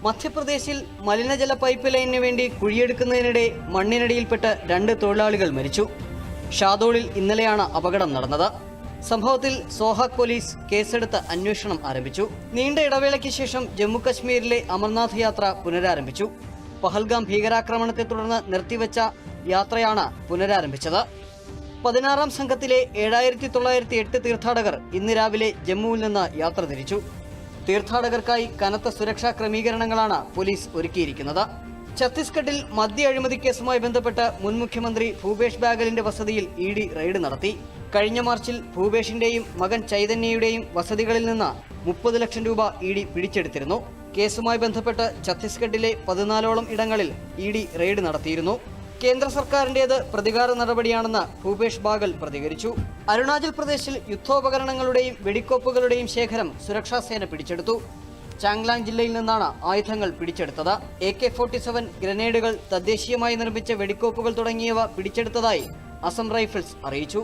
മധ്യപ്രദേശിൽ മലിനജല പൈപ്പ് ലൈനിന് വേണ്ടി കുഴിയെടുക്കുന്നതിനിടെ മണ്ണിനടിയിൽപ്പെട്ട് 2 തൊഴിലാളികൾ മരിച്ചു. ഷാദോളിൽ ഇന്നലെയാണ് അപകടം നടന്നത്. സംഭവത്തിൽ സോഹാഗ് പോലീസ് കേസെടുത്ത് അന്വേഷണം ആരംഭിച്ചു. നീണ്ട ഇടവേളയ്ക്ക് ശേഷം ജമ്മു കശ്മീരിലെ അമർനാഥ് യാത്ര പുനരാരംഭിച്ചു. പഹൽഗാം ഭീകരാക്രമണത്തെ തുടർന്ന് നിർത്തിവെച്ച യാത്രയാണ് പുനരാരംഭിച്ചത്. 16-ാം സംഘത്തിലെ 7908 തീർത്ഥാടകർ ഇന്ന് രാവിലെ ജമ്മുവിൽ നിന്ന് യാത്ര തിരിച്ചു. തീർത്ഥാടകർക്കായി കനത്ത സുരക്ഷാ ക്രമീകരണങ്ങളാണ് പോലീസ് ഒരുക്കിയിരിക്കുന്നത്. ഛത്തീസ്ഗഡിൽ മദ്യ അഴിമതി കേസുമായി ബന്ധപ്പെട്ട് മുൻ മുഖ്യമന്ത്രി ഭൂപേഷ് ബാഗലിന്റെ വസതിയിൽ ഇഡി റെയ്ഡ് നടത്തി. കഴിഞ്ഞ മാർച്ചിൽ ഭൂപേഷിന്റെയും മകൻ ചൈതന്യയുടെയും വസതികളിൽ നിന്ന് 30 ലക്ഷം രൂപ ഇഡി പിടിച്ചെടുത്തിരുന്നു. കേസുമായി ബന്ധപ്പെട്ട് ഛത്തീസ്ഗഡിലെ 14ഓളം ഇടങ്ങളിൽ ഇഡി റെയ്ഡ് നടത്തിയിരുന്നു. കേന്ദ്ര സർക്കാരിന്റേത് പ്രതികാര നടപടിയാണെന്ന് ഭൂപേഷ് ബാഗൽ പ്രതികരിച്ചു. അരുണാചൽ പ്രദേശിൽ യുദ്ധോപകരണങ്ങളുടെയും വെടിക്കോപ്പുകളുടെയും ശേഖരം സുരക്ഷാസേന പിടിച്ചെടുത്തു. ചാങ്ലാങ് ജില്ലയിൽ നിന്നാണ് ആയുധങ്ങൾ പിടിച്ചെടുത്തത്. AK-47 ഗ്രനേഡുകൾ, തദ്ദേശീയമായി നിർമ്മിച്ച വെടിക്കോപ്പുകൾ തുടങ്ങിയവ പിടിച്ചെടുത്തതായി അസം റൈഫിൾസ് അറിയിച്ചു.